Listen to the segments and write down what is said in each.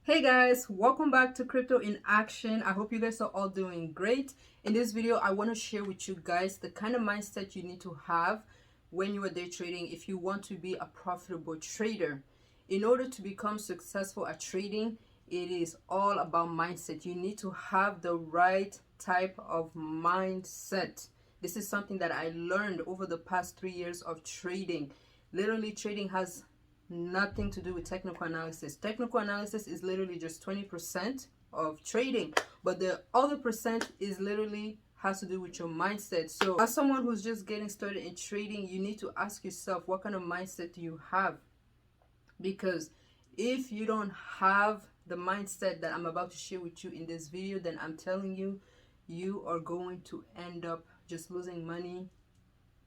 Hey guys, welcome back to Crypto in Action. I hope you guys are all doing great. In this video, I want to share with you guys the kind of mindset you need to have when you are day trading if you want to be a profitable trader. In order to become successful at trading, it is all about mindset. You need to have the right type of mindset. This is something that I learned over the past 3 years of trading. Literally, trading has nothing to do with technical analysis. Technical analysis is literally just 20% of trading, but the other percent is literally has to do with your mindset. So as someone who's just getting started in trading, you need to ask yourself, what kind of mindset do you have? Because if you don't have the mindset that I'm about to share with you in this video, then I'm telling you, you are going to end up just losing money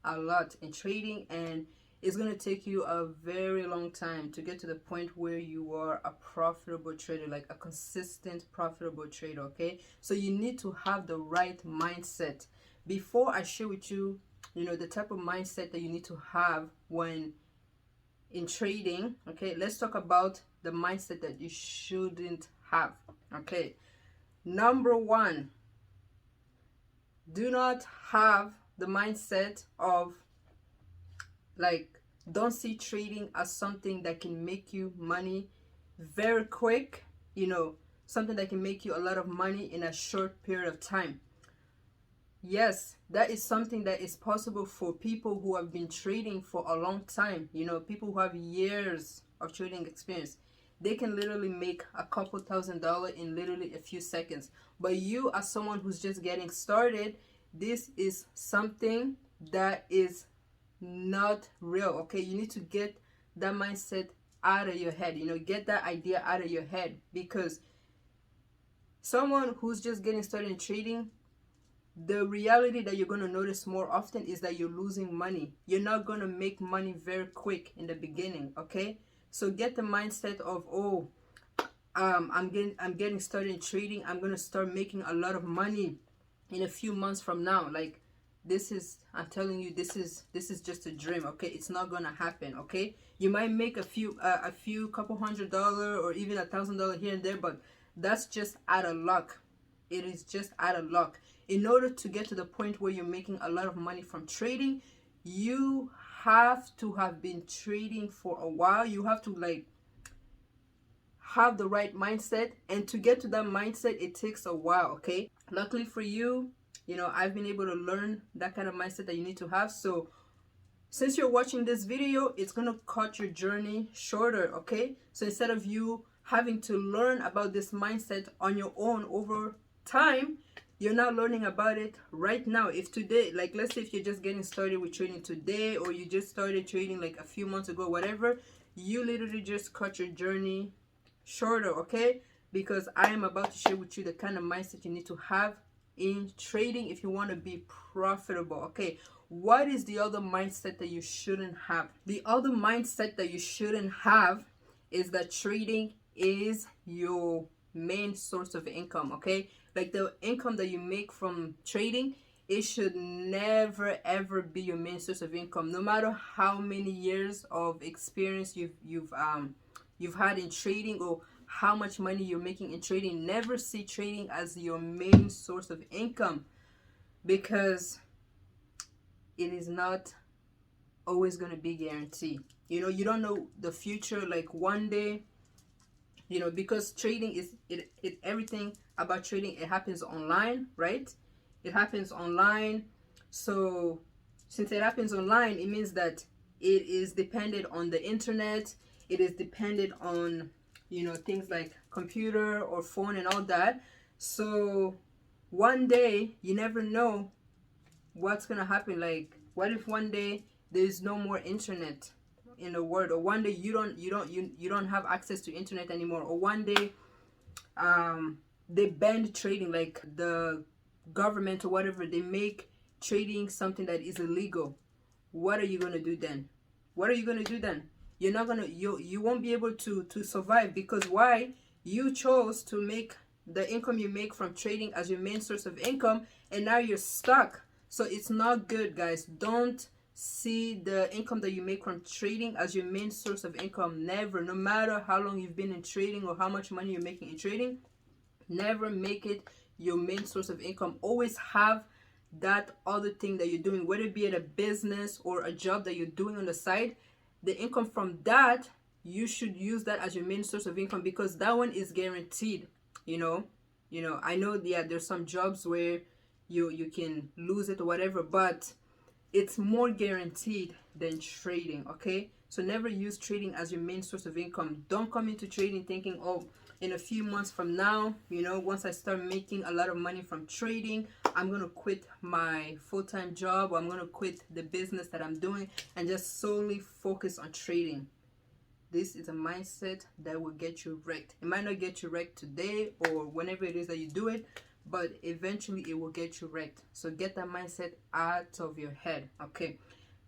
a lot in trading, and it's going to take you a very long time to get to the point where you are a profitable trader, like a consistent profitable trader. Okay, so you need to have the right mindset. Before I share with you, the type of mindset that you need to have when in trading, okay, let's talk about the mindset that you shouldn't have. Okay, number one, do not have the mindset of don't see trading as something that can make you money very quick, something that can make you a lot of money in a short period of time. Yes, that is something that is possible for people who have been trading for a long time, people who have years of trading experience. They can literally make a couple $1,000s in literally a few seconds. But you, as someone who's just getting started, this is something that is not real. Okay, you need to get that mindset out of your head, get that idea out of your head, because someone who's just getting started in trading, the reality that you're going to notice more often is that you're losing money. You're not going to make money very quick in the beginning. Okay, so get the mindset of, I'm getting started in trading, I'm going to start making a lot of money in a few months from now. Like, I'm telling you, this is just a dream. Okay, it's not gonna happen. Okay, you might make a few couple $100 or even $1,000 here and there, but that's just out of luck. It is just out of luck. In order to get to the point where you're making a lot of money from trading, you have to have been trading for a while. You have to have the right mindset, and to get to that mindset, it takes a while. Okay, luckily for you, I've been able to learn that kind of mindset that you need to have. So since you're watching this video, it's going to cut your journey shorter. Okay, so instead of you having to learn about this mindset on your own over time, you're not learning about it right now. If today, like, let's say if you're just getting started with trading today, or you just started trading like a few months ago, whatever, you literally just cut your journey shorter. Okay, because I am about to share with you the kind of mindset you need to have in trading if you want to be profitable. Okay, what is the other mindset that you shouldn't have? The other mindset that you shouldn't have is that trading is your main source of income. Okay, like the income that you make from trading, it should never ever be your main source of income. No matter how many years of experience you've had in trading, or how much money you're making in trading, never see trading as your main source of income, because it is not always going to be guaranteed. You don't know the future. Like, one day, because trading is everything about trading, it happens online, right? It happens online. So since it happens online, it means that it is dependent on the internet. It is dependent on things like computer or phone and all that. So one day, you never know what's gonna happen. Like, what if one day there's no more internet in the world, or one day you don't have access to internet anymore, or one day they banned trading, like the government or whatever, they make trading something that is illegal. What are you gonna do then? What are you gonna do then? You're not gonna you won't be able to survive, because why? You chose to make the income you make from trading as your main source of income, and now you're stuck. So it's not good, guys. Don't see the income that you make from trading as your main source of income. Never, no matter how long you've been in trading or how much money you're making in trading, never make it your main source of income. Always have that other thing that you're doing, whether it be at a business or a job that you're doing on the side. The income from that, you should use that as your main source of income, because that one is guaranteed. I know, yeah, there's some jobs where you can lose it or whatever, but it's more guaranteed than trading. Okay, so never use trading as your main source of income. Don't come into trading thinking, oh, in a few months from now, once I start making a lot of money from trading, I'm gonna quit my full-time job, or I'm gonna quit the business that I'm doing and just solely focus on trading. This is a mindset that will get you wrecked. It might not get you wrecked today or whenever it is that you do it, but eventually it will get you wrecked. So get that mindset out of your head. Okay,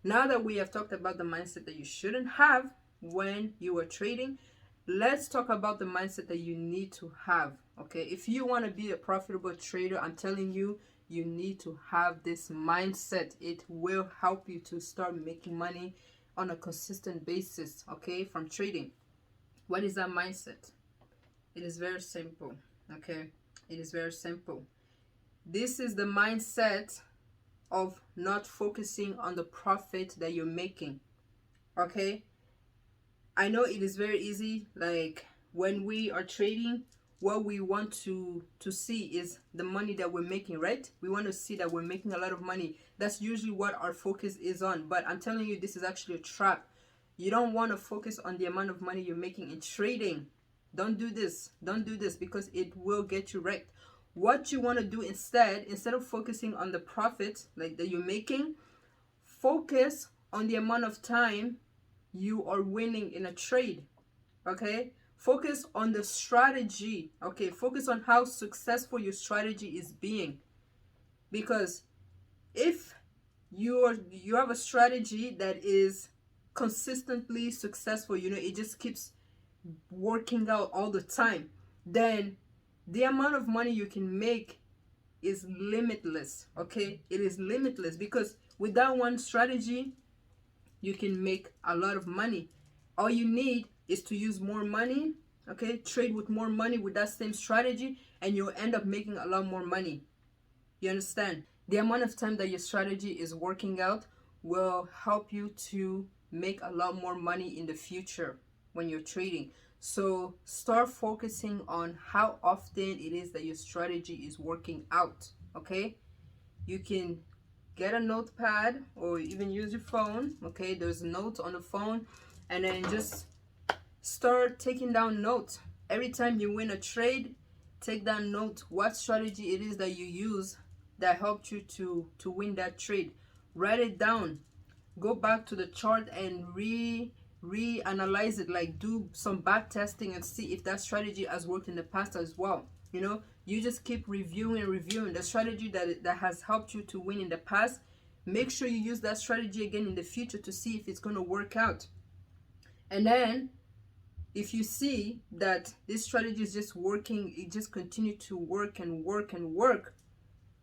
now that we have talked about the mindset that you shouldn't have when you are trading, let's talk about the mindset that you need to have. Okay, if you want to be a profitable trader, I'm telling you, you need to have this mindset. It will help you to start making money on a consistent basis, okay, from trading. What is that mindset? It is very simple. Okay, it is very simple. This is the mindset of not focusing on the profit that you're making. Okay, I know it is very easy. Like, when we are trading, what we want to see is the money that we're making, right? We want to see that we're making a lot of money. That's usually what our focus is on. But I'm telling you, this is actually a trap. You don't want to focus on the amount of money you're making in trading. Don't do this. Don't do this, because it will get you wrecked. What you want to do instead of focusing on the profit like that you're making, focus on the amount of time you are winning in a trade. Okay, focus on the strategy. Okay, focus on how successful your strategy is being, because if you have a strategy that is consistently successful, it just keeps working out all the time, then the amount of money you can make is limitless. Okay, it is limitless, because with that one strategy you can make a lot of money. All you need is to use more money. Okay, trade with more money with that same strategy, and you'll end up making a lot more money. You understand? The amount of time that your strategy is working out will help you to make a lot more money in the future when you're trading. So start focusing on how often it is that your strategy is working out. Okay, you can get a notepad or even use your phone. Okay, there's notes on the phone, and then just start taking down notes. Every time you win a trade, take down note what strategy it is that you use that helped you to win that trade. Write it down. Go back to the chart and reanalyze it, like do some back testing and see if that strategy has worked in the past as well. You just keep reviewing the strategy that has helped you to win in the past. Make sure you use that strategy again in the future to see if it's going to work out. And then if you see that this strategy is just working, it just continue to work and work and work,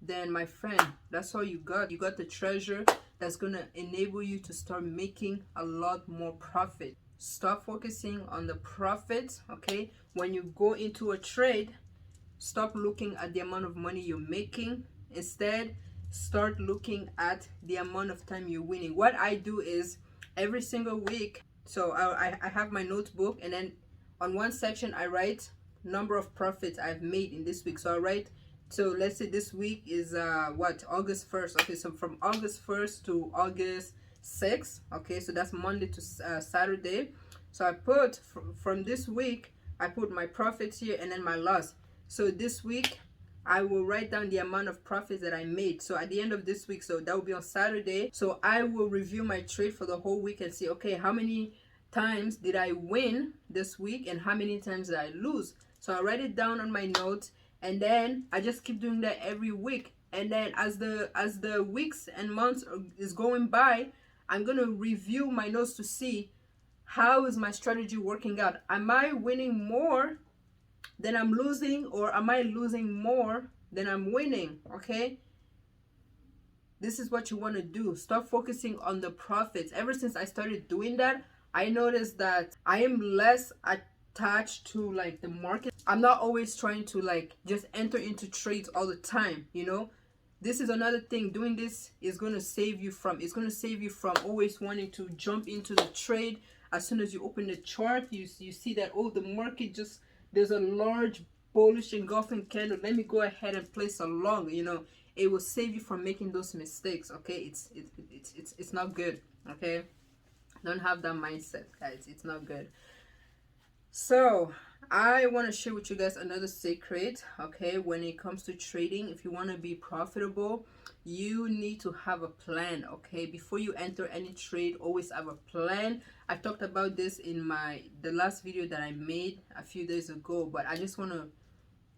then my friend, that's all you got. You got the treasure that's gonna enable you to start making a lot more profit. Stop focusing on the profit. Okay, when you go into a trade, stop looking at the amount of money you're making. Instead, start looking at the amount of time you're winning. What I do is every single week, so I have my notebook, and then on one section I write number of profits I've made in this week. So I write, so let's say this week is August 1st. Okay, so from August 1st to August 6th. Okay, so that's Monday to Saturday. So I put from this week, I put my profits here and then my loss. So this week I will write down the amount of profits that I made. So at the end of this week, so that will be on Saturday, so I will review my trade for the whole week and see, okay, how many times did I win this week and how many times did I lose. So I write it down on my notes, and then I just keep doing that every week. And then as the weeks and months is going by, I'm gonna review my notes to see how is my strategy working out. Am I winning more than I'm losing, or am I losing more than I'm winning? Okay, This is what you want to do. Start focusing on the profits. Ever since I started doing that, I noticed that I am less attached to like the market. I'm not always trying to like just enter into trades all the time, you know. This is another thing. Doing this is going to save you from, it's going to save you from always wanting to jump into the trade. As soon as you open the chart, you see that, oh, the market just, there's a large bullish engulfing candle, let me go ahead and place a long. You know, it will save you from making those mistakes. Okay, it's not good. Okay, don't have that mindset, guys. It's not good. So I want to share with you guys another secret. Okay, when it comes to trading, if you want to be profitable, you need to have a plan. Okay, before you enter any trade, always have a plan. I talked about this in the last video that I made a few days ago, but I just want to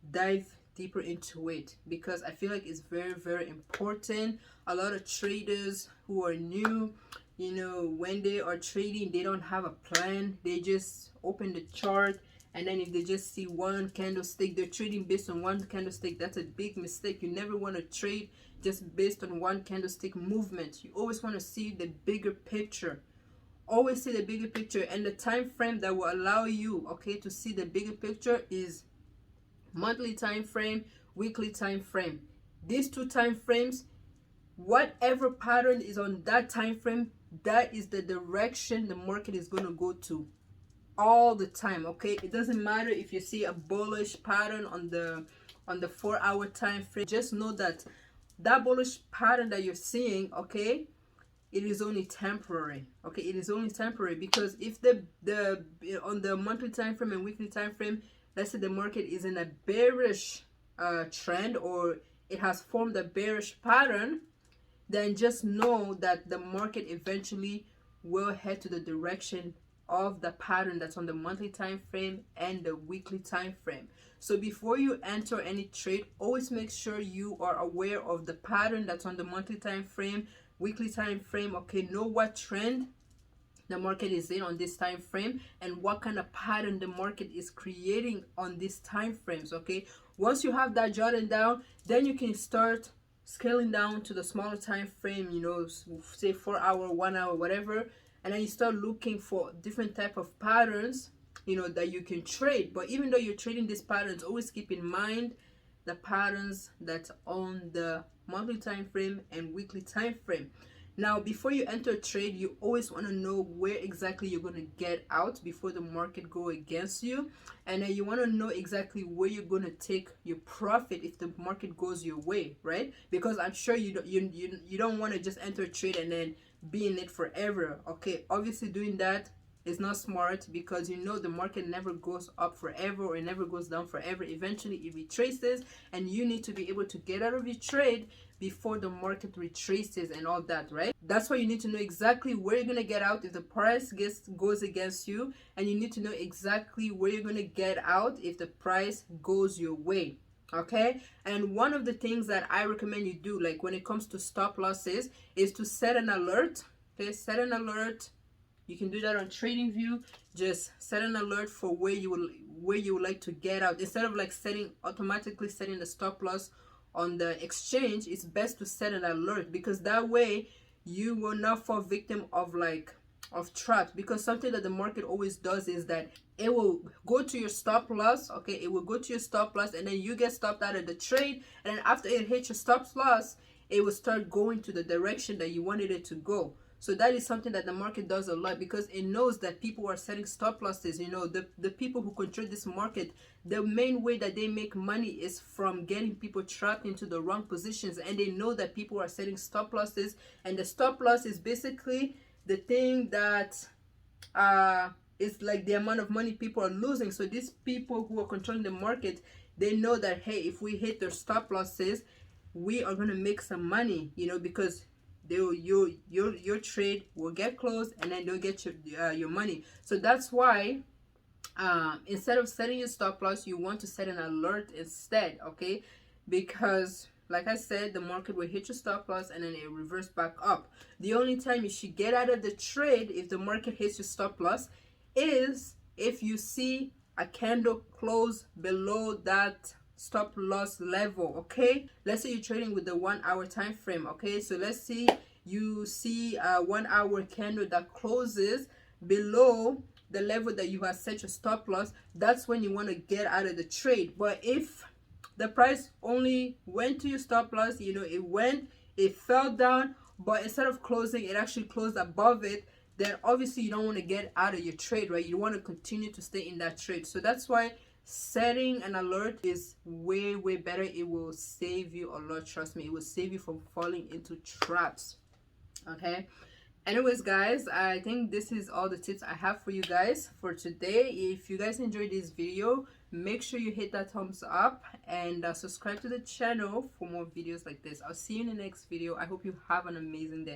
dive deeper into it because I feel like it's very, very important. A lot of traders who are new, you know, when they are trading, they don't have a plan. They just open the chart, and then if they just see one candlestick, they're trading based on one candlestick. That's a big mistake. You never want to trade just based on one candlestick movement. You always want to see the bigger picture. Always see the bigger picture, and the time frame that will allow you, okay, to see the bigger picture is monthly time frame, weekly time frame. These two time frames, whatever pattern is on that time frame, that is the direction the market is going to go to all the time. Okay, it doesn't matter if you see a bullish pattern on the 4-hour time frame. Just know that that bullish pattern that you're seeing, okay, it is only temporary. Okay, it is only temporary, because if the on the monthly time frame and weekly time frame, let's say the market is in a bearish trend, or it has formed a bearish pattern, then just know that the market eventually will head to the direction of the pattern that's on the monthly time frame and the weekly time frame. So before you enter any trade, always make sure you are aware of the pattern that's on the monthly time frame, weekly time frame. Okay, know what trend the market is in on this time frame and what kind of pattern the market is creating on these time frames. Okay, once you have that jotted down, then you can start scaling down to the smaller time frame, you know, say 4 hour, 1 hour, whatever, and then you start looking for different type of patterns, you know, that you can trade. But even though you're trading these patterns, always keep in mind the patterns that's on the monthly time frame and weekly time frame. Now, before you enter a trade, you always want to know where exactly you're going to get out before the market go against you, and then you want to know exactly where you're going to take your profit if the market goes your way, right? Because I'm sure you don't want to just enter a trade and then be in it forever. Okay, obviously doing that is not smart, because you know the market never goes up forever or it never goes down forever. Eventually it retraces, and you need to be able to get out of your trade before the market retraces and all that, right? That's why you need to know exactly where you're gonna get out if the price goes against you, and you need to know exactly where you're gonna get out if the price goes your way. Okay, and one of the things that I recommend you do, like when it comes to stop losses, is to set an alert. Okay, set an alert. You can do that on TradingView. Just set an alert for where you would like to get out, instead of like automatically setting the stop loss on the exchange. It's best to set an alert, because that way you will not fall victim of traps. Because something that the market always does is that it will go to your stop loss. Okay, it will go to your stop loss, and then you get stopped out of the trade, and then after it hits your stop loss, it will start going to the direction that you wanted it to go. So that is something that the market does a lot, because it knows that people are setting stop losses. You know, the people who control this market, the main way that they make money is from getting people trapped into the wrong positions, and they know that people are setting stop losses, and the stop loss is basically the thing that is like the amount of money people are losing. So these people who are controlling the market, they know that, hey, if we hit their stop losses, we are going to make some money, you know, because your trade will get closed, and then they'll get your money. So that's why instead of setting your stop loss, you want to set an alert instead. Okay, because like I said, the market will hit your stop loss and then it reverse back up. The only time you should get out of the trade if the market hits your stop loss is if you see a candle close below that stop loss level. Okay, let's say you're trading with the 1 hour time frame. Okay, so let's see, you see a 1 hour candle that closes below the level that you have set your stop loss. That's when you want to get out of the trade. But if the price only went to your stop loss, you know, it fell down, but instead of closing, it actually closed above it, then obviously you don't want to get out of your trade, right? You want to continue to stay in that trade. So that's why setting an alert is way better. It will save you a lot, trust me. It will save you from falling into traps. Okay, anyways guys, I think this is all the tips I have for you guys for today. If you guys enjoyed this video, make sure you hit that thumbs up and subscribe to the channel for more videos like this. I'll see you in the next video. I hope you have an amazing day.